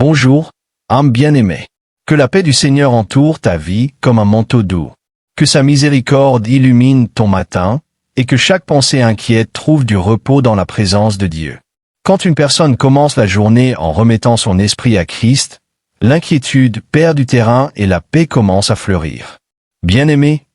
Bonjour, âme bien-aimée. Que la paix du Seigneur entoure ta vie comme un manteau doux. Que sa miséricorde illumine ton matin, et que chaque pensée inquiète trouve du repos dans la présence de Dieu. Quand une personne commence la journée en remettant son esprit à Christ, l'inquiétude perd du terrain et la paix commence à fleurir. Bien-aimé,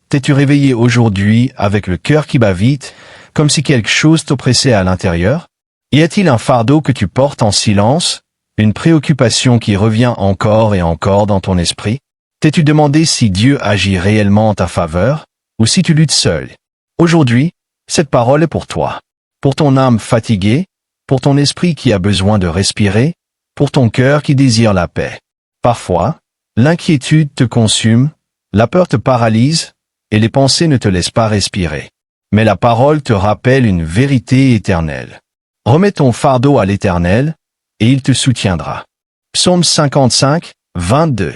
t'es-tu réveillé aujourd'hui avec le cœur qui bat vite, comme si quelque chose t'oppressait à l'intérieur? Y a-t-il un fardeau que tu portes en silence, une préoccupation qui revient encore et encore dans ton esprit? T'es-tu demandé si Dieu agit réellement en ta faveur, ou si tu luttes seul? Aujourd'hui, cette parole est pour toi. Pour ton âme fatiguée, pour ton esprit qui a besoin de respirer, pour ton cœur qui désire la paix. Parfois, l'inquiétude te consume, la peur te paralyse, et les pensées ne te laissent pas respirer. Mais la parole te rappelle une vérité éternelle. Remets ton fardeau à l'Éternel, et il te soutiendra. Psaume 55, 22.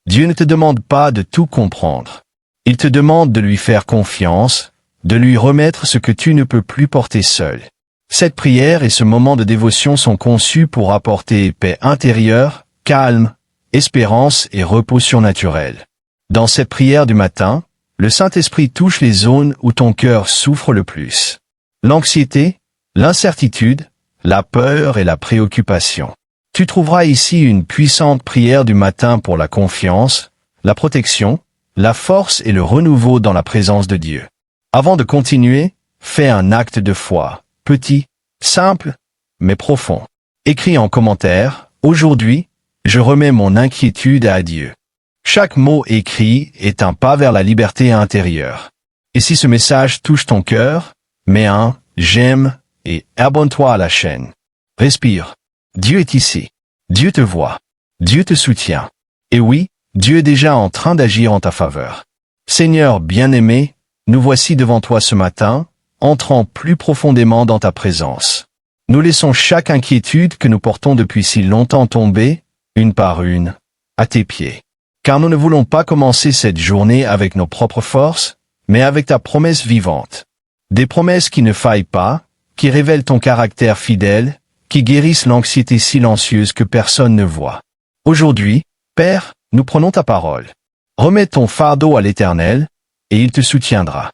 Dieu ne te demande pas de tout comprendre. Il te demande de lui faire confiance, de lui remettre ce que tu ne peux plus porter seul. Cette prière et ce moment de dévotion sont conçus pour apporter paix intérieure, calme, espérance et repos surnaturel. Dans cette prière du matin, le Saint-Esprit touche les zones où ton cœur souffre le plus. L'anxiété, l'incertitude, la peur et la préoccupation. Tu trouveras ici une puissante prière du matin pour la confiance, la protection, la force et le renouveau dans la présence de Dieu. Avant de continuer, fais un acte de foi, petit, simple, mais profond. Écris en commentaire, « Aujourd'hui, je remets mon inquiétude à Dieu ». Chaque mot écrit est un pas vers la liberté intérieure. Et si ce message touche ton cœur, mets un « j'aime » et abonne-toi à la chaîne. Respire. Dieu est ici. Dieu te voit. Dieu te soutient. Et oui, Dieu est déjà en train d'agir en ta faveur. Seigneur bien-aimé, nous voici devant toi ce matin, entrant plus profondément dans ta présence. Nous laissons chaque inquiétude que nous portons depuis si longtemps tomber, une par une, à tes pieds. Car nous ne voulons pas commencer cette journée avec nos propres forces, mais avec ta promesse vivante. Des promesses qui ne faillent pas, qui révèlent ton caractère fidèle, qui guérissent l'anxiété silencieuse que personne ne voit. Aujourd'hui, Père, nous prenons ta parole. Remets ton fardeau à l'Éternel, et il te soutiendra.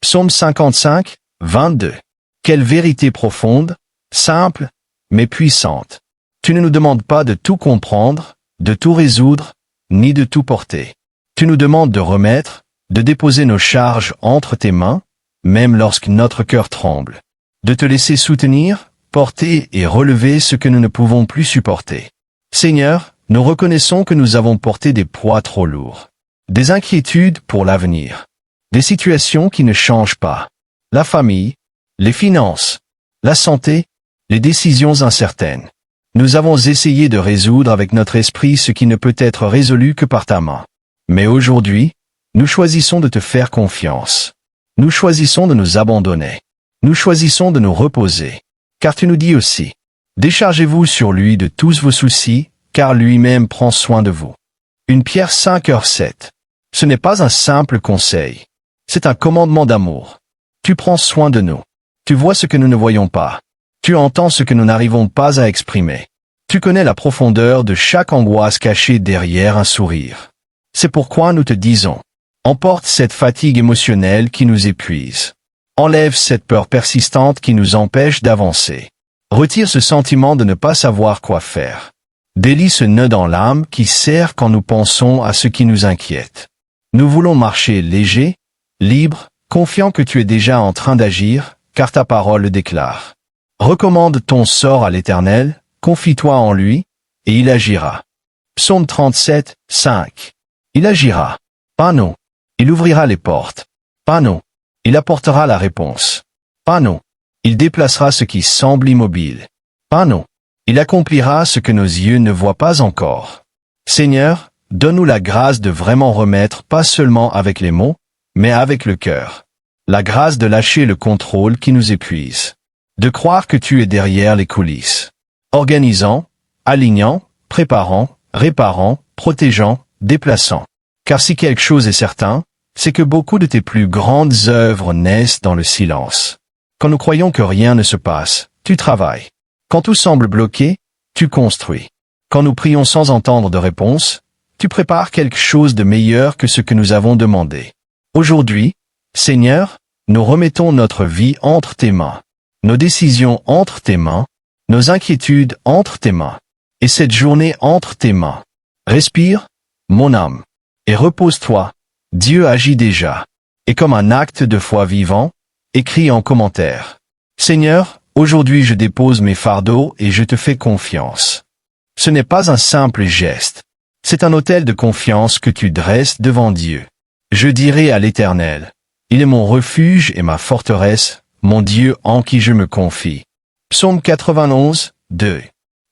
Psaume 55, 22. Quelle vérité profonde, simple, mais puissante. Tu ne nous demandes pas de tout comprendre, de tout résoudre, ni de tout porter. Tu nous demandes de remettre, de déposer nos charges entre tes mains, même lorsque notre cœur tremble. De te laisser soutenir, porter et relever ce que nous ne pouvons plus supporter. Seigneur, nous reconnaissons que nous avons porté des poids trop lourds. Des inquiétudes pour l'avenir. Des situations qui ne changent pas. La famille, les finances, la santé, les décisions incertaines. Nous avons essayé de résoudre avec notre esprit ce qui ne peut être résolu que par ta main. Mais aujourd'hui, nous choisissons de te faire confiance. Nous choisissons de nous abandonner. Nous choisissons de nous reposer. Car tu nous dis aussi, déchargez-vous sur lui de tous vos soucis, car lui-même prend soin de vous. 1 Pierre 5:7. Ce n'est pas un simple conseil. C'est un commandement d'amour. Tu prends soin de nous. Tu vois ce que nous ne voyons pas. Tu entends ce que nous n'arrivons pas à exprimer. Tu connais la profondeur de chaque angoisse cachée derrière un sourire. C'est pourquoi nous te disons, emporte cette fatigue émotionnelle qui nous épuise. Enlève cette peur persistante qui nous empêche d'avancer. Retire ce sentiment de ne pas savoir quoi faire. Délie ce nœud dans l'âme qui serre quand nous pensons à ce qui nous inquiète. Nous voulons marcher léger, libre, confiant que tu es déjà en train d'agir, car ta parole le déclare. Recommande ton sort à l'Éternel, confie-toi en lui, et il agira. Psaume 37, 5. Il agira. Pas non. Il ouvrira les portes. Pas non. Il apportera la réponse. Pas non. Il déplacera ce qui semble immobile. Pas non. Il accomplira ce que nos yeux ne voient pas encore. Seigneur, donne-nous la grâce de vraiment remettre pas seulement avec les mots, mais avec le cœur. La grâce de lâcher le contrôle qui nous épuise. De croire que tu es derrière les coulisses. Organisant, alignant, préparant, réparant, protégeant, déplaçant. Car si quelque chose est certain, c'est que beaucoup de tes plus grandes œuvres naissent dans le silence. Quand nous croyons que rien ne se passe, tu travailles. Quand tout semble bloqué, tu construis. Quand nous prions sans entendre de réponse, tu prépares quelque chose de meilleur que ce que nous avons demandé. Aujourd'hui, Seigneur, nous remettons notre vie entre tes mains, nos décisions entre tes mains, nos inquiétudes entre tes mains, et cette journée entre tes mains. Respire, mon âme, et repose-toi. Dieu agit déjà. Et comme un acte de foi vivant, écris en commentaire. Seigneur, aujourd'hui je dépose mes fardeaux et je te fais confiance. Ce n'est pas un simple geste. C'est un autel de confiance que tu dresses devant Dieu. Je dirai à l'Éternel, il est mon refuge et ma forteresse, mon Dieu en qui je me confie. Psaume 91, 2.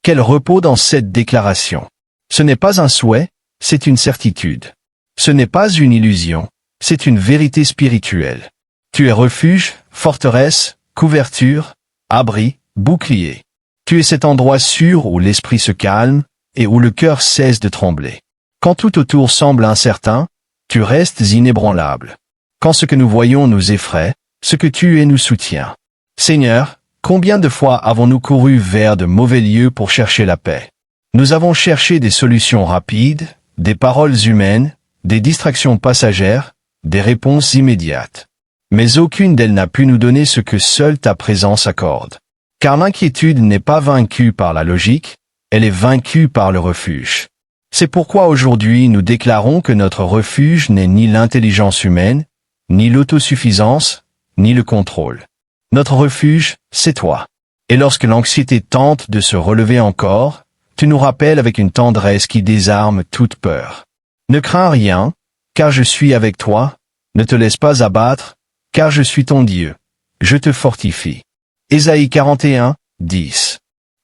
Quel repos dans cette déclaration. Ce n'est pas un souhait, c'est une certitude. Ce n'est pas une illusion, c'est une vérité spirituelle. Tu es refuge, forteresse, couverture, abri, bouclier. Tu es cet endroit sûr où l'esprit se calme et où le cœur cesse de trembler. Quand tout autour semble incertain, tu restes inébranlable. Quand ce que nous voyons nous effraie, ce que tu es nous soutient. Seigneur, combien de fois avons-nous couru vers de mauvais lieux pour chercher la paix? Nous avons cherché des solutions rapides, des paroles humaines, des distractions passagères, des réponses immédiates. Mais aucune d'elles n'a pu nous donner ce que seule ta présence accorde. Car l'inquiétude n'est pas vaincue par la logique, elle est vaincue par le refuge. C'est pourquoi aujourd'hui nous déclarons que notre refuge n'est ni l'intelligence humaine, ni l'autosuffisance, ni le contrôle. Notre refuge, c'est toi. Et lorsque l'anxiété tente de se relever encore, tu nous rappelles avec une tendresse qui désarme toute peur. Ne crains rien, car je suis avec toi, ne te laisse pas abattre, car je suis ton Dieu. Je te fortifie. Ésaïe 41, 10.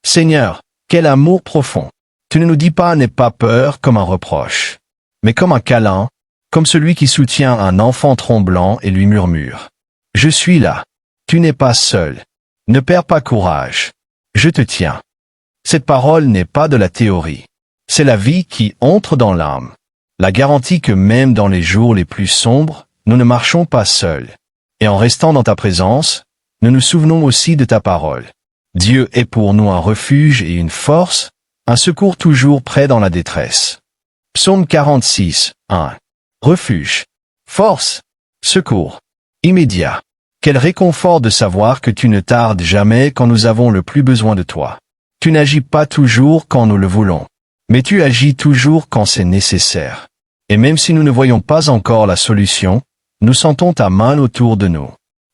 Seigneur, quel amour profond. Tu ne nous dis pas n'aie pas peur comme un reproche, mais comme un câlin, comme celui qui soutient un enfant tremblant et lui murmure. Je suis là. Tu n'es pas seul. Ne perds pas courage. Je te tiens. Cette parole n'est pas de la théorie. C'est la vie qui entre dans l'âme. La garantie que même dans les jours les plus sombres, nous ne marchons pas seuls. Et en restant dans ta présence, nous nous souvenons aussi de ta parole. Dieu est pour nous un refuge et une force, un secours toujours prêt dans la détresse. Psaume 46, 1. Refuge, force, secours, immédiat. Quel réconfort de savoir que tu ne tardes jamais quand nous avons le plus besoin de toi. Tu n'agis pas toujours quand nous le voulons, mais tu agis toujours quand c'est nécessaire. Et même si nous ne voyons pas encore la solution, nous sentons ta main autour de nous,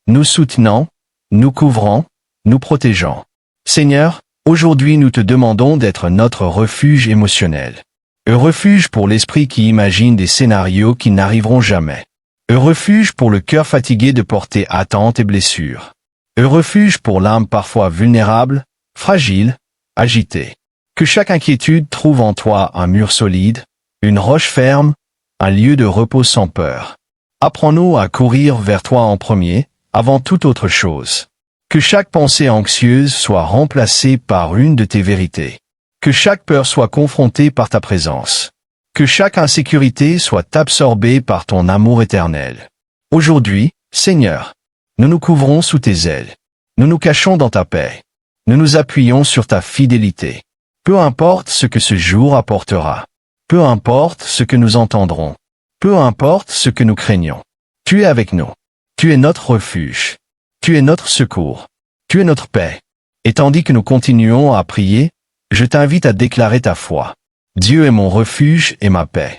nous soutenant, nous couvrant, nous protégeant. Seigneur, aujourd'hui nous te demandons d'être notre refuge émotionnel. Un refuge pour l'esprit qui imagine des scénarios qui n'arriveront jamais. Un refuge pour le cœur fatigué de porter attentes et blessures. Un refuge pour l'âme parfois vulnérable, fragile, agitée. Que chaque inquiétude trouve en toi un mur solide, une roche ferme, un lieu de repos sans peur. Apprends-nous à courir vers toi en premier, avant toute autre chose. Que chaque pensée anxieuse soit remplacée par une de tes vérités. Que chaque peur soit confrontée par ta présence. Que chaque insécurité soit absorbée par ton amour éternel. Aujourd'hui, Seigneur, nous nous couvrons sous tes ailes. Nous nous cachons dans ta paix. Nous nous appuyons sur ta fidélité. Peu importe ce que ce jour apportera. Peu importe ce que nous entendrons. Peu importe ce que nous craignons. Tu es avec nous. Tu es notre refuge. Tu es notre secours. Tu es notre paix. Et tandis que nous continuons à prier, je t'invite à déclarer ta foi. Dieu est mon refuge et ma paix.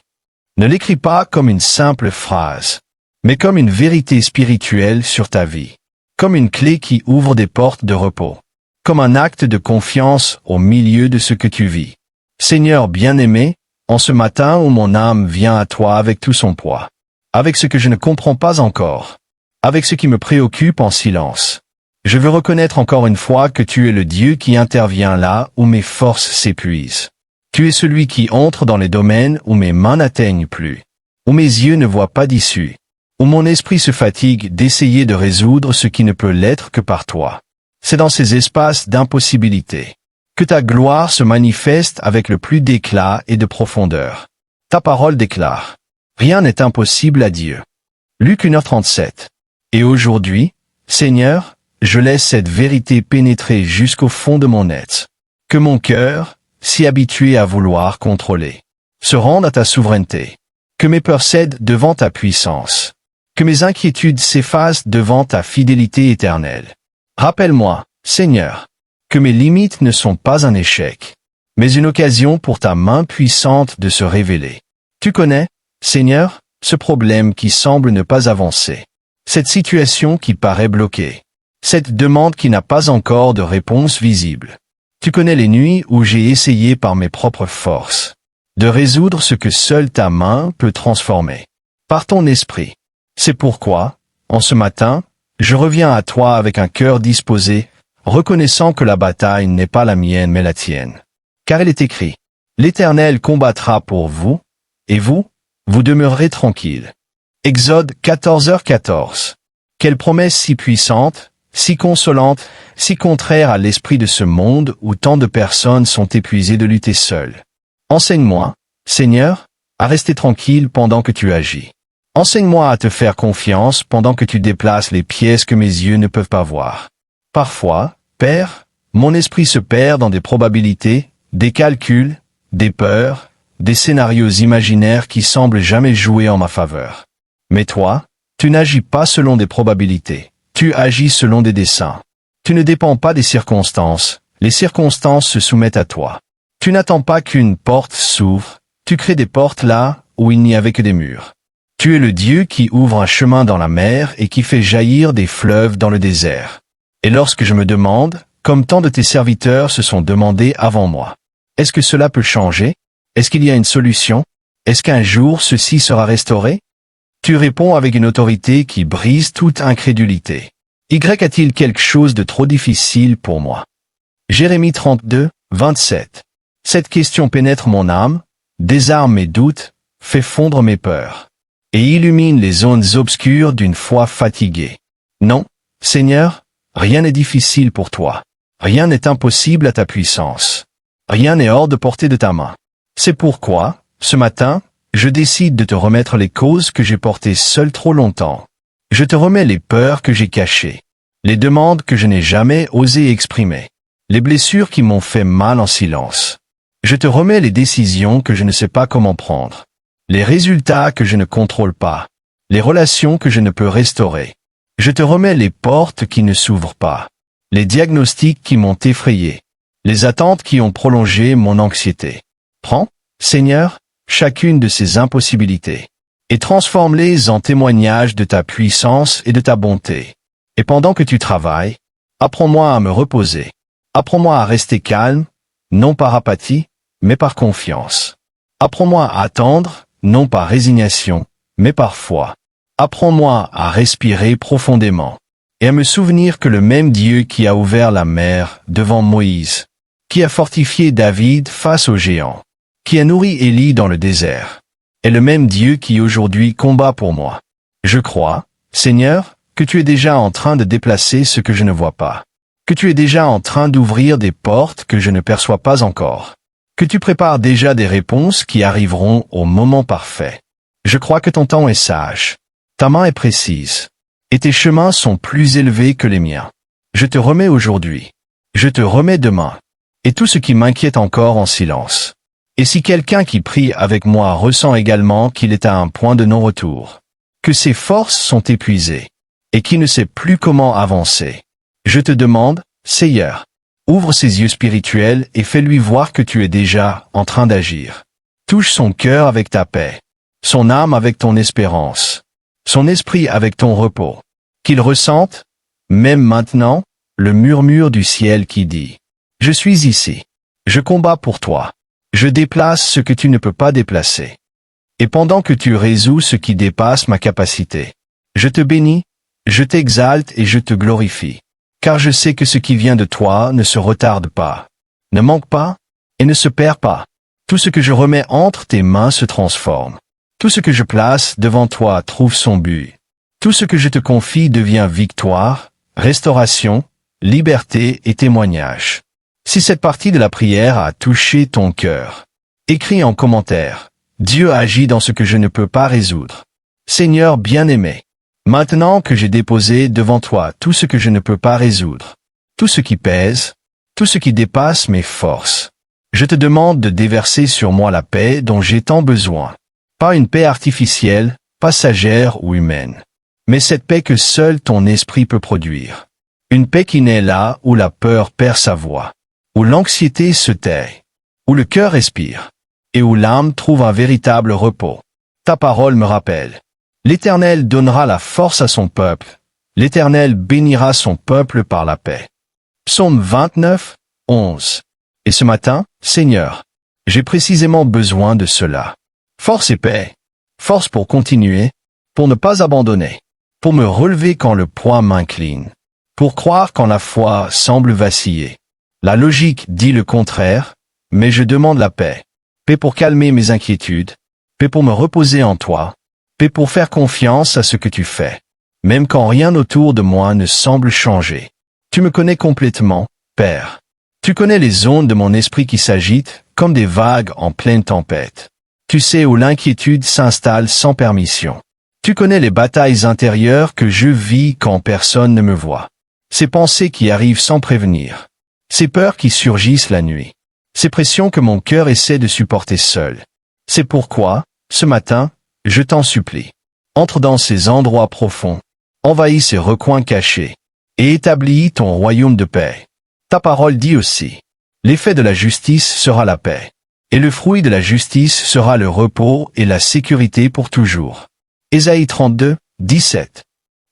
Ne l'écris pas comme une simple phrase, mais comme une vérité spirituelle sur ta vie. Comme une clé qui ouvre des portes de repos. Comme un acte de confiance au milieu de ce que tu vis. Seigneur bien-aimé, en ce matin où mon âme vient à toi avec tout son poids. Avec ce que je ne comprends pas encore. Avec ce qui me préoccupe en silence. Je veux reconnaître encore une fois que tu es le Dieu qui intervient là où mes forces s'épuisent. Tu es celui qui entre dans les domaines où mes mains n'atteignent plus, où mes yeux ne voient pas d'issue, où mon esprit se fatigue d'essayer de résoudre ce qui ne peut l'être que par toi. C'est dans ces espaces d'impossibilité que ta gloire se manifeste avec le plus d'éclat et de profondeur. Ta parole déclare: rien n'est impossible à Dieu. Luc 1h37. Et aujourd'hui, Seigneur, je laisse cette vérité pénétrer jusqu'au fond de mon être. Que mon cœur, si habitué à vouloir contrôler, se rendre à ta souveraineté. Que mes peurs cèdent devant ta puissance. Que mes inquiétudes s'effacent devant ta fidélité éternelle. Rappelle-moi, Seigneur, que mes limites ne sont pas un échec, mais une occasion pour ta main puissante de se révéler. Tu connais, Seigneur, ce problème qui semble ne pas avancer. Cette situation qui paraît bloquée. Cette demande qui n'a pas encore de réponse visible. Tu connais les nuits où j'ai essayé par mes propres forces de résoudre ce que seule ta main peut transformer. Par ton esprit. C'est pourquoi, en ce matin, je reviens à toi avec un cœur disposé, reconnaissant que la bataille n'est pas la mienne mais la tienne. Car il est écrit, l'Éternel combattra pour vous, et vous, vous demeurerez tranquille. Exode 14h14. Quelle promesse si puissante, si consolante, si contraire à l'esprit de ce monde où tant de personnes sont épuisées de lutter seules. Enseigne-moi, Seigneur, à rester tranquille pendant que tu agis. Enseigne-moi à te faire confiance pendant que tu déplaces les pièces que mes yeux ne peuvent pas voir. Parfois, Père, mon esprit se perd dans des probabilités, des calculs, des peurs, des scénarios imaginaires qui semblent jamais jouer en ma faveur. Mais toi, tu n'agis pas selon des probabilités, tu agis selon des desseins. Tu ne dépends pas des circonstances, les circonstances se soumettent à toi. Tu n'attends pas qu'une porte s'ouvre, tu crées des portes là où il n'y avait que des murs. Tu es le Dieu qui ouvre un chemin dans la mer et qui fait jaillir des fleuves dans le désert. Et lorsque je me demande, comme tant de tes serviteurs se sont demandés avant moi, est-ce que cela peut changer? Est-ce qu'il y a une solution? Est-ce qu'un jour ceci sera restauré? Tu réponds avec une autorité qui brise toute incrédulité. Y a-t-il quelque chose de trop difficile pour moi? Jérémie 32, 27. Cette question pénètre mon âme, désarme mes doutes, fait fondre mes peurs, et illumine les zones obscures d'une foi fatiguée. Non, Seigneur, rien n'est difficile pour toi. Rien n'est impossible à ta puissance. Rien n'est hors de portée de ta main. C'est pourquoi, ce matin, je décide de te remettre les causes que j'ai portées seul trop longtemps. Je te remets les peurs que j'ai cachées, les demandes que je n'ai jamais osé exprimer, les blessures qui m'ont fait mal en silence. Je te remets les décisions que je ne sais pas comment prendre, les résultats que je ne contrôle pas, les relations que je ne peux restaurer. Je te remets les portes qui ne s'ouvrent pas, les diagnostics qui m'ont effrayé, les attentes qui ont prolongé mon anxiété. Prends, Seigneur, chacune de ces impossibilités, et transforme-les en témoignages de ta puissance et de ta bonté. Et pendant que tu travailles, apprends-moi à me reposer. Apprends-moi à rester calme, non par apathie, mais par confiance. Apprends-moi à attendre, non par résignation, mais par foi. Apprends-moi à respirer profondément, et à me souvenir que le même Dieu qui a ouvert la mer devant Moïse, qui a fortifié David face aux géants, qui a nourri Élie dans le désert, est le même Dieu qui aujourd'hui combat pour moi. Je crois, Seigneur, que tu es déjà en train de déplacer ce que je ne vois pas, que tu es déjà en train d'ouvrir des portes que je ne perçois pas encore, que tu prépares déjà des réponses qui arriveront au moment parfait. Je crois que ton temps est sage, ta main est précise, et tes chemins sont plus élevés que les miens. Je te remets aujourd'hui, je te remets demain, et tout ce qui m'inquiète encore en silence. Et si quelqu'un qui prie avec moi ressent également qu'il est à un point de non-retour, que ses forces sont épuisées, et qu'il ne sait plus comment avancer, je te demande, Seigneur, ouvre ses yeux spirituels et fais-lui voir que tu es déjà en train d'agir. Touche son cœur avec ta paix, son âme avec ton espérance, son esprit avec ton repos. Qu'il ressente, même maintenant, le murmure du ciel qui dit, « Je suis ici, je combats pour toi. Je déplace ce que tu ne peux pas déplacer. Et pendant que tu résous ce qui dépasse ma capacité, je te bénis, je t'exalte et je te glorifie. Car je sais que ce qui vient de toi ne se retarde pas, ne manque pas et ne se perd pas. Tout ce que je remets entre tes mains se transforme. Tout ce que je place devant toi trouve son but. Tout ce que je te confie devient victoire, restauration, liberté et témoignage. Si cette partie de la prière a touché ton cœur, écris en commentaire, Dieu agit dans ce que je ne peux pas résoudre. Seigneur bien-aimé, maintenant que j'ai déposé devant toi tout ce que je ne peux pas résoudre, tout ce qui pèse, tout ce qui dépasse mes forces, Je te demande de déverser sur moi la paix dont j'ai tant besoin. Pas une paix artificielle, passagère ou humaine, mais cette paix que seul ton esprit peut produire. Une paix qui naît là où la peur perd sa voix, où l'anxiété se tait, où le cœur respire, et où l'âme trouve un véritable repos. Ta parole me rappelle. L'Éternel donnera la force à son peuple. L'Éternel bénira son peuple par la paix. Psaume 29, 11. Et ce matin, Seigneur, j'ai précisément besoin de cela. Force et paix. Force pour continuer, pour ne pas abandonner, pour me relever quand le poids m'incline, pour croire quand la foi semble vaciller. La logique dit le contraire, mais je demande la paix. Paix pour calmer mes inquiétudes, paix pour me reposer en toi, paix pour faire confiance à ce que tu fais, même quand rien autour de moi ne semble changer. Tu me connais complètement, Père. Tu connais les ondes de mon esprit qui s'agitent comme des vagues en pleine tempête. Tu sais où l'inquiétude s'installe sans permission. Tu connais les batailles intérieures que je vis quand personne ne me voit. Ces pensées qui arrivent sans prévenir. Ces peurs qui surgissent la nuit. Ces pressions que mon cœur essaie de supporter seul. C'est pourquoi, ce matin, je t'en supplie. Entre dans ces endroits profonds. Envahis ces recoins cachés. Et établis ton royaume de paix. Ta parole dit aussi. L'effet de la justice sera la paix. Et le fruit de la justice sera le repos et la sécurité pour toujours. Ésaïe 32, 17.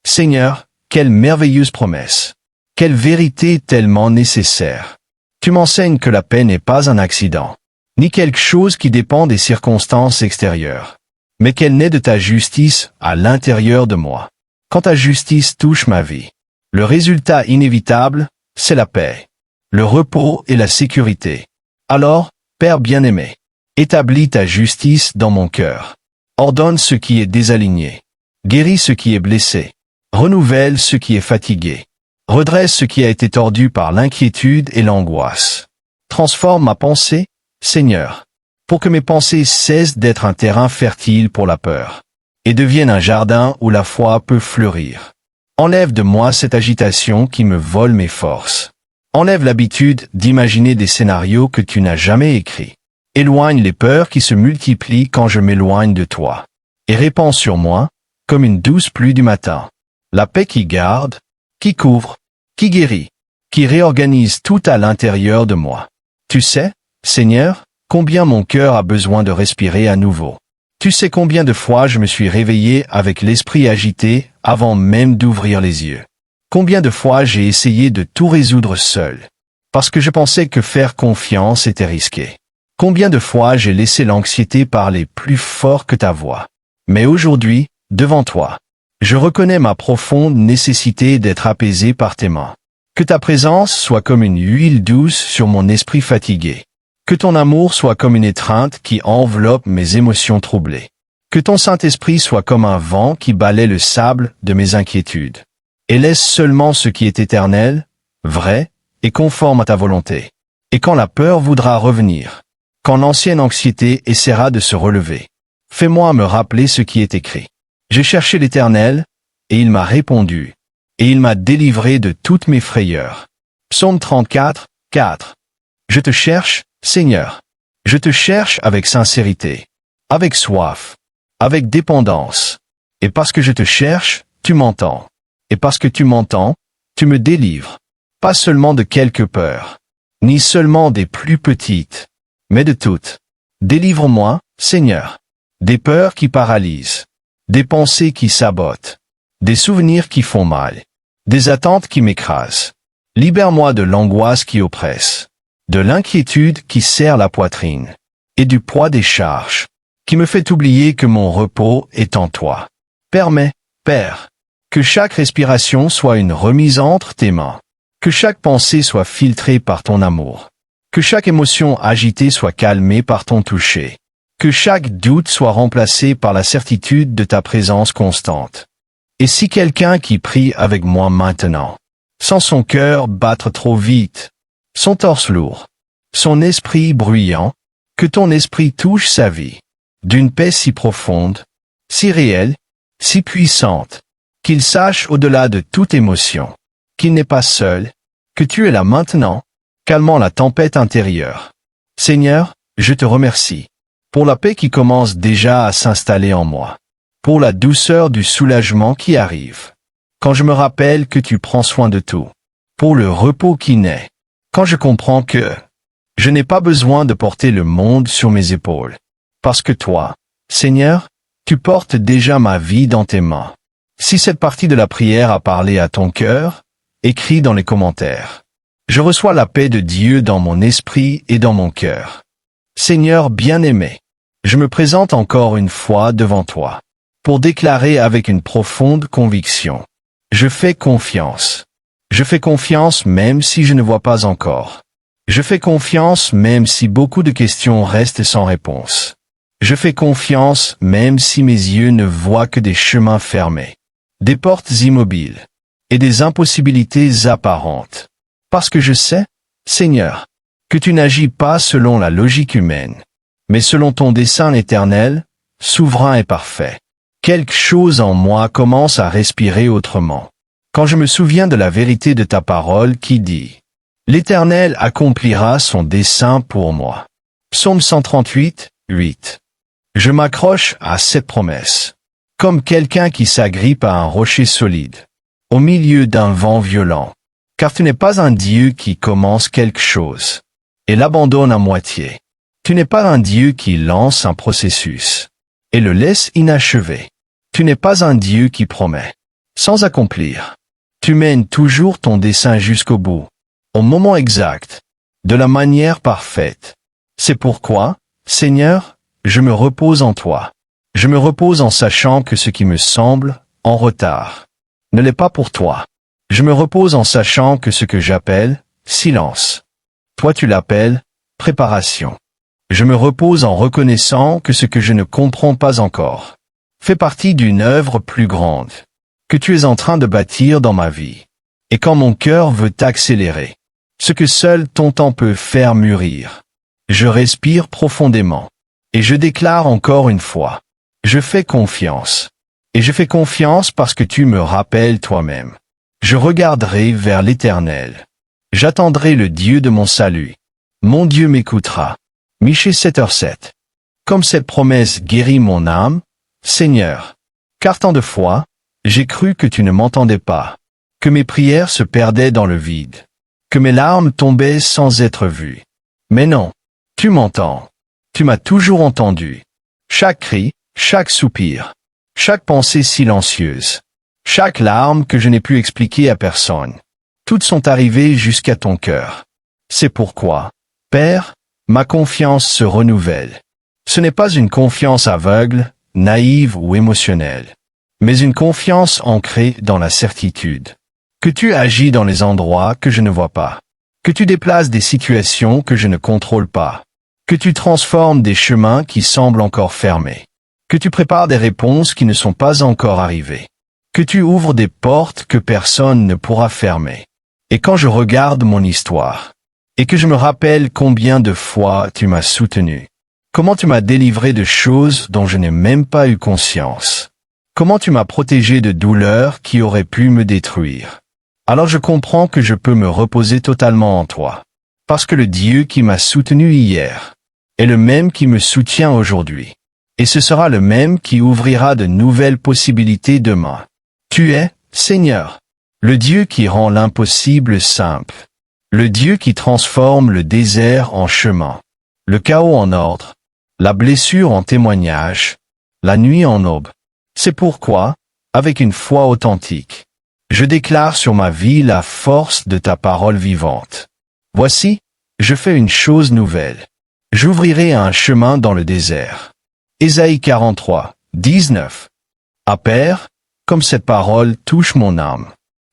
Seigneur, quelle merveilleuse promesse. Quelle vérité tellement nécessaire. Tu m'enseignes que la paix n'est pas un accident, ni quelque chose qui dépend des circonstances extérieures, mais qu'elle naît de ta justice à l'intérieur de moi. Quand ta justice touche ma vie, le résultat inévitable, c'est la paix, le repos et la sécurité. Alors, Père bien-aimé, établis ta justice dans mon cœur. Ordonne ce qui est désaligné. Guéris ce qui est blessé. Renouvelle ce qui est fatigué. Redresse ce qui a été tordu par l'inquiétude et l'angoisse. Transforme ma pensée, Seigneur, pour que mes pensées cessent d'être un terrain fertile pour la peur, et deviennent un jardin où la foi peut fleurir. Enlève de moi cette agitation qui me vole mes forces. Enlève l'habitude d'imaginer des scénarios que tu n'as jamais écrits. Éloigne les peurs qui se multiplient quand je m'éloigne de toi. Et répands sur moi, comme une douce pluie du matin, la paix qui garde, qui couvre, qui guérit, qui réorganise tout à l'intérieur de moi. Tu sais, Seigneur, combien mon cœur a besoin de respirer à nouveau. Tu sais combien de fois je me suis réveillé avec l'esprit agité avant même d'ouvrir les yeux. Combien de fois j'ai essayé de tout résoudre seul, parce que je pensais que faire confiance était risqué. Combien de fois j'ai laissé l'anxiété parler plus fort que ta voix. Mais aujourd'hui, devant toi, je reconnais ma profonde nécessité d'être apaisé par tes mains. Que ta présence soit comme une huile douce sur mon esprit fatigué. Que ton amour soit comme une étreinte qui enveloppe mes émotions troublées. Que ton Saint-Esprit soit comme un vent qui balaie le sable de mes inquiétudes. Et laisse seulement ce qui est éternel, vrai et conforme à ta volonté. Et quand la peur voudra revenir, quand l'ancienne anxiété essaiera de se relever, fais-moi me rappeler ce qui est écrit. J'ai cherché l'Éternel, et il m'a répondu, et il m'a délivré de toutes mes frayeurs. Psaume 34, 4. Je te cherche, Seigneur. Je te cherche avec sincérité, avec soif, avec dépendance. Et parce que je te cherche, tu m'entends. Et parce que tu m'entends, tu me délivres. Pas seulement de quelques peurs, ni seulement des plus petites, mais de toutes. Délivre-moi, Seigneur, des peurs qui paralysent, des pensées qui sabotent, des souvenirs qui font mal, des attentes qui m'écrasent. Libère-moi de l'angoisse qui oppresse, de l'inquiétude qui serre la poitrine, et du poids des charges, qui me fait oublier que mon repos est en toi. Permets, Père, que chaque respiration soit une remise entre tes mains, que chaque pensée soit filtrée par ton amour, que chaque émotion agitée soit calmée par ton toucher, que chaque doute soit remplacé par la certitude de ta présence constante. Et si quelqu'un qui prie avec moi maintenant, sent son cœur battre trop vite, son torse lourd, son esprit bruyant, que ton esprit touche sa vie, d'une paix si profonde, si réelle, si puissante, qu'il sache au-delà de toute émotion, qu'il n'est pas seul, que tu es là maintenant, calmant la tempête intérieure. Seigneur, je te remercie pour la paix qui commence déjà à s'installer en moi, pour la douceur du soulagement qui arrive, quand je me rappelle que tu prends soin de tout, pour le repos qui naît, quand je comprends que je n'ai pas besoin de porter le monde sur mes épaules, parce que toi, Seigneur, tu portes déjà ma vie dans tes mains. Si cette partie de la prière a parlé à ton cœur, écris dans les commentaires. Je reçois la paix de Dieu dans mon esprit et dans mon cœur. Seigneur bien-aimé, je me présente encore une fois devant toi, pour déclarer avec une profonde conviction. Je fais confiance. Je fais confiance même si je ne vois pas encore. Je fais confiance même si beaucoup de questions restent sans réponse. Je fais confiance même si mes yeux ne voient que des chemins fermés, des portes immobiles et des impossibilités apparentes. Parce que je sais, Seigneur, que tu n'agis pas selon la logique humaine, mais selon ton dessein éternel, souverain et parfait. Quelque chose en moi commence à respirer autrement. Quand je me souviens de la vérité de ta parole qui dit « L'Éternel accomplira son dessein pour moi ». Psaume 138, 8. Je m'accroche à cette promesse, comme quelqu'un qui s'agrippe à un rocher solide, au milieu d'un vent violent. Car tu n'es pas un Dieu qui commence quelque chose et l'abandonne à moitié. Tu n'es pas un Dieu qui lance un processus et le laisse inachevé. Tu n'es pas un Dieu qui promet sans accomplir. Tu mènes toujours ton dessein jusqu'au bout, au moment exact, de la manière parfaite. C'est pourquoi, Seigneur, je me repose en toi. Je me repose en sachant que ce qui me semble en retard ne l'est pas pour toi. Je me repose en sachant que ce que j'appelle silence, toi tu l'appelles préparation. Je me repose en reconnaissant que ce que je ne comprends pas encore fait partie d'une œuvre plus grande que tu es en train de bâtir dans ma vie. Et quand mon cœur veut accélérer, ce que seul ton temps peut faire mûrir, je respire profondément et je déclare encore une fois, je fais confiance. Et je fais confiance parce que tu me rappelles toi-même. Je regarderai vers l'Éternel. J'attendrai le Dieu de mon salut. Mon Dieu m'écoutera. Michée 7h7. Comme cette promesse guérit mon âme, Seigneur. Car tant de fois, j'ai cru que tu ne m'entendais pas, que mes prières se perdaient dans le vide, que mes larmes tombaient sans être vues. Mais non, tu m'entends. Tu m'as toujours entendu. Chaque cri, chaque soupir, chaque pensée silencieuse, chaque larme que je n'ai pu expliquer à personne, toutes sont arrivées jusqu'à ton cœur. C'est pourquoi, Père, ma confiance se renouvelle. Ce n'est pas une confiance aveugle, naïve ou émotionnelle, mais une confiance ancrée dans la certitude que tu agis dans les endroits que je ne vois pas, que tu déplaces des situations que je ne contrôle pas, que tu transformes des chemins qui semblent encore fermés, que tu prépares des réponses qui ne sont pas encore arrivées, que tu ouvres des portes que personne ne pourra fermer. Et quand je regarde mon histoire, et que je me rappelle combien de fois tu m'as soutenu, comment tu m'as délivré de choses dont je n'ai même pas eu conscience, comment tu m'as protégé de douleurs qui auraient pu me détruire, alors je comprends que je peux me reposer totalement en toi, parce que le Dieu qui m'a soutenu hier est le même qui me soutient aujourd'hui. Et ce sera le même qui ouvrira de nouvelles possibilités demain. Tu es, Seigneur, le Dieu qui rend l'impossible simple, le Dieu qui transforme le désert en chemin, le chaos en ordre, la blessure en témoignage, la nuit en aube. C'est pourquoi, avec une foi authentique, je déclare sur ma vie la force de ta parole vivante. Voici, je fais une chose nouvelle. J'ouvrirai un chemin dans le désert. Ésaïe 43, 19. Ah Père, comme cette parole touche mon âme,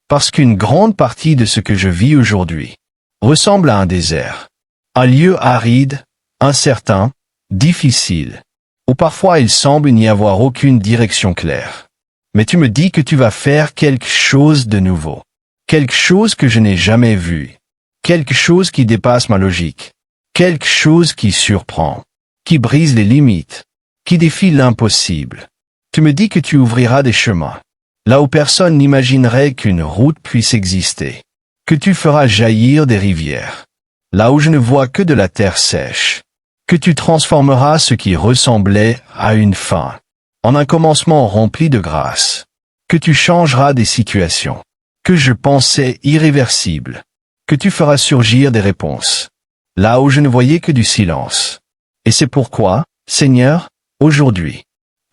parce qu'une grande partie de ce que je vis aujourd'hui ressemble à un désert, un lieu aride, incertain, difficile, où parfois il semble n'y avoir aucune direction claire. Mais tu me dis que tu vas faire quelque chose de nouveau, quelque chose que je n'ai jamais vu, quelque chose qui dépasse ma logique, quelque chose qui surprend, qui brise les limites, qui défie l'impossible. Tu me dis que tu ouvriras des chemins, là où personne n'imaginerait qu'une route puisse exister, que tu feras jaillir des rivières, là où je ne vois que de la terre sèche. Que tu transformeras ce qui ressemblait à une fin en un commencement rempli de grâce. Que tu changeras des situations que je pensais irréversibles. Que tu feras surgir des réponses là où je ne voyais que du silence. Et c'est pourquoi, Seigneur, aujourd'hui,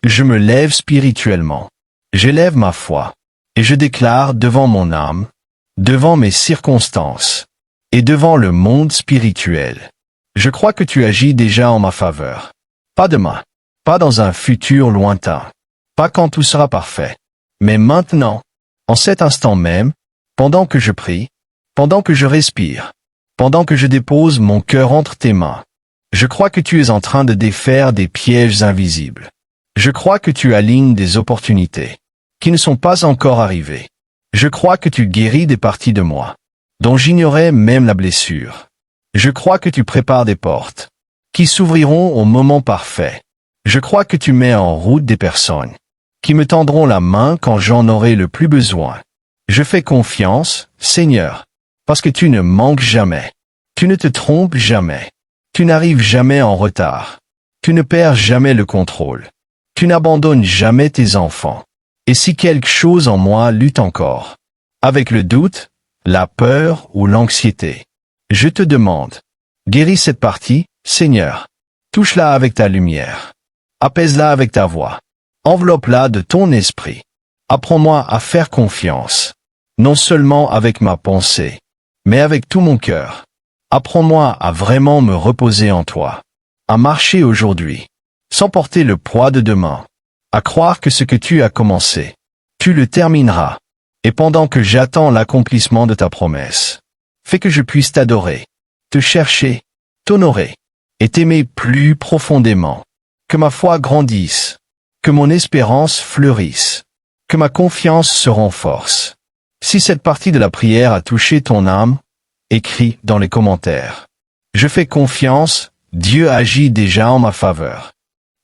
je me lève spirituellement. J'élève ma foi, et je déclare devant mon âme, devant mes circonstances, et devant le monde spirituel. Je crois que tu agis déjà en ma faveur. Pas demain, pas dans un futur lointain, pas quand tout sera parfait, mais maintenant, en cet instant même, pendant que je prie, pendant que je respire, pendant que je dépose mon cœur entre tes mains. Je crois que tu es en train de défaire des pièges invisibles. Je crois que tu alignes des opportunités qui ne sont pas encore arrivées. Je crois que tu guéris des parties de moi dont j'ignorais même la blessure. Je crois que tu prépares des portes qui s'ouvriront au moment parfait. Je crois que tu mets en route des personnes qui me tendront la main quand j'en aurai le plus besoin. Je fais confiance, Seigneur, parce que tu ne manques jamais. Tu ne te trompes jamais. Tu n'arrives jamais en retard. Tu ne perds jamais le contrôle. Tu n'abandonnes jamais tes enfants. Et si quelque chose en moi lutte encore, avec le doute, la peur ou l'anxiété, je te demande, guéris cette partie, Seigneur. Touche-la avec ta lumière. Apaise-la avec ta voix. Enveloppe-la de ton esprit. Apprends-moi à faire confiance, non seulement avec ma pensée, mais avec tout mon cœur. Apprends-moi à vraiment me reposer en toi, à marcher aujourd'hui, sans porter le poids de demain, à croire que ce que tu as commencé, tu le termineras, et pendant que j'attends l'accomplissement de ta promesse, fais que je puisse t'adorer, te chercher, t'honorer, et t'aimer plus profondément, que ma foi grandisse, que mon espérance fleurisse, que ma confiance se renforce. Si cette partie de la prière a touché ton âme, écris dans les commentaires. Je fais confiance, Dieu agit déjà en ma faveur.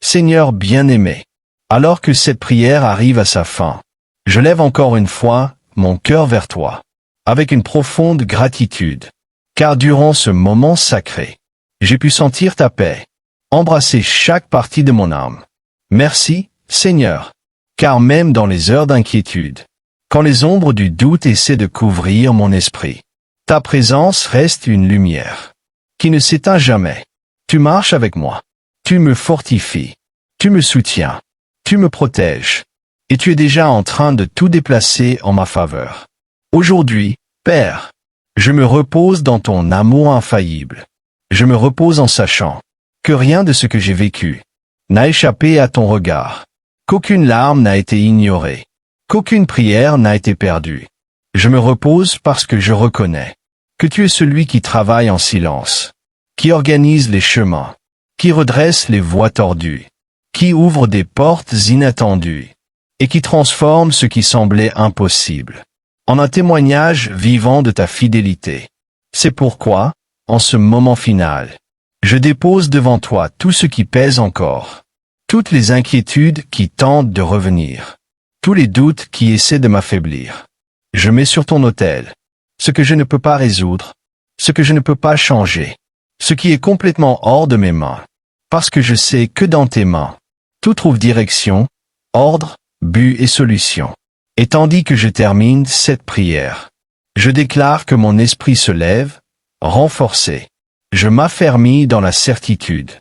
Seigneur bien-aimé, alors que cette prière arrive à sa fin, je lève encore une fois mon cœur vers toi, avec une profonde gratitude, car durant ce moment sacré, j'ai pu sentir ta paix, embrasser chaque partie de mon âme. Merci, Seigneur, car même dans les heures d'inquiétude, quand les ombres du doute essaient de couvrir mon esprit, ta présence reste une lumière qui ne s'éteint jamais. Tu marches avec moi, tu me fortifies, tu me soutiens, tu me protèges, et tu es déjà en train de tout déplacer en ma faveur. Aujourd'hui, Père, je me repose dans ton amour infaillible. Je me repose en sachant que rien de ce que j'ai vécu n'a échappé à ton regard, qu'aucune larme n'a été ignorée, qu'aucune prière n'a été perdue. Je me repose parce que je reconnais que tu es celui qui travaille en silence, qui organise les chemins, qui redresse les voies tordues, qui ouvre des portes inattendues, et qui transforme ce qui semblait impossible en un témoignage vivant de ta fidélité. C'est pourquoi, en ce moment final, je dépose devant toi tout ce qui pèse encore, toutes les inquiétudes qui tentent de revenir, tous les doutes qui essaient de m'affaiblir. Je mets sur ton autel ce que je ne peux pas résoudre, ce que je ne peux pas changer, ce qui est complètement hors de mes mains, parce que je sais que dans tes mains, tout trouve direction, ordre, but et solution. Et tandis que je termine cette prière, je déclare que mon esprit se lève, renforcé. Je m'affermis dans la certitude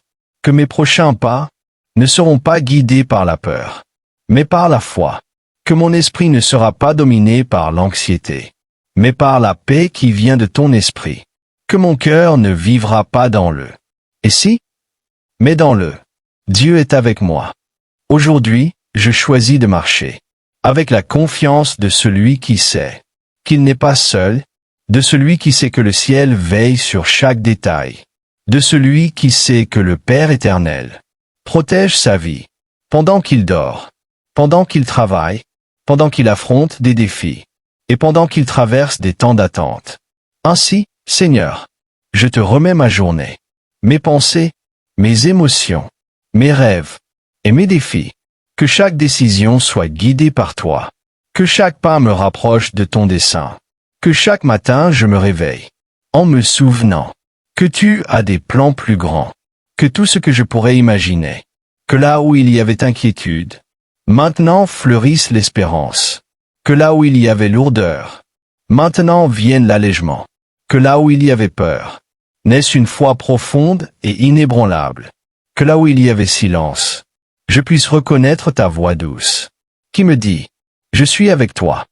que mes prochains pas ne seront pas guidés par la peur, mais par la foi, que mon esprit ne sera pas dominé par l'anxiété, mais par la paix qui vient de ton esprit, que mon cœur ne vivra pas dans le « et si ?» mais dans le « Dieu est avec moi ». Aujourd'hui, je choisis de marcher avec la confiance de celui qui sait qu'il n'est pas seul, de celui qui sait que le ciel veille sur chaque détail, de celui qui sait que le Père éternel protège sa vie pendant qu'il dort, pendant qu'il travaille, pendant qu'il affronte des défis, et pendant qu'il traverse des temps d'attente. Ainsi, Seigneur, je te remets ma journée, mes pensées, mes émotions, mes rêves et mes défis. Que chaque décision soit guidée par toi, que chaque pas me rapproche de ton dessein, que chaque matin je me réveille en me souvenant Que tu as des plans plus grands que tout ce que je pourrais imaginer. Que là où il y avait inquiétude, maintenant fleurisse l'espérance. Que là où il y avait lourdeur, maintenant vienne l'allègement. Que là où il y avait peur, naisse une foi profonde et inébranlable. Que là où il y avait silence, je puisse reconnaître ta voix douce, qui me dit, je suis avec toi.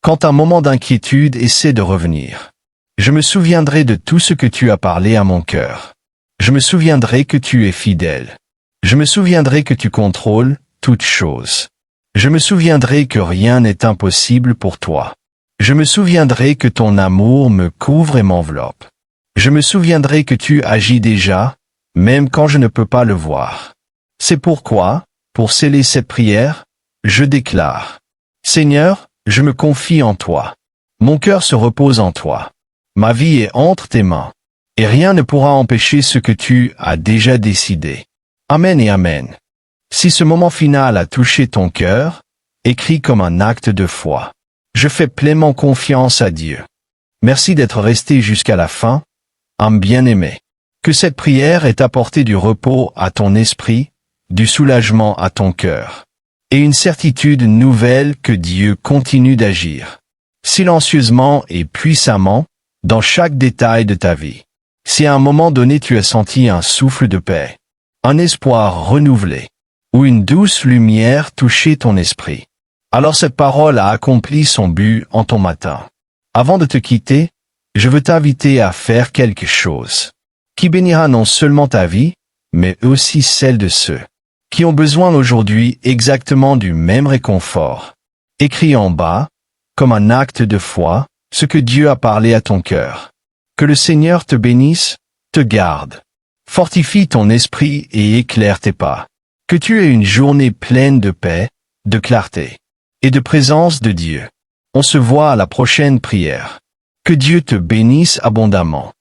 Quand un moment d'inquiétude essaie de revenir, je me souviendrai de tout ce que tu as parlé à mon cœur. Je me souviendrai que tu es fidèle. Je me souviendrai que tu contrôles toutes choses. Je me souviendrai que rien n'est impossible pour toi. Je me souviendrai que ton amour me couvre et m'enveloppe. Je me souviendrai que tu agis déjà, même quand je ne peux pas le voir. C'est pourquoi, pour sceller cette prière, je déclare, Seigneur, je me confie en toi. Mon cœur se repose en toi. Ma vie est entre tes mains, et rien ne pourra empêcher ce que tu as déjà décidé. Amen et Amen. Si ce moment final a touché ton cœur, écris comme un acte de foi. Je fais pleinement confiance à Dieu. Merci d'être resté jusqu'à la fin, âme bien-aimée. Que cette prière ait apporté du repos à ton esprit, du soulagement à ton cœur, et une certitude nouvelle que Dieu continue d'agir, silencieusement et puissamment, dans chaque détail de ta vie. Si à un moment donné tu as senti un souffle de paix, un espoir renouvelé, ou une douce lumière toucher ton esprit, alors cette parole a accompli son but en ton matin. Avant de te quitter, je veux t'inviter à faire quelque chose qui bénira non seulement ta vie, mais aussi celle de ceux qui ont besoin aujourd'hui exactement du même réconfort. Écris en bas, comme un acte de foi, ce que Dieu a parlé à ton cœur. Que le Seigneur te bénisse, te garde, fortifie ton esprit et éclaire tes pas. Que tu aies une journée pleine de paix, de clarté et de présence de Dieu. On se voit à la prochaine prière. Que Dieu te bénisse abondamment.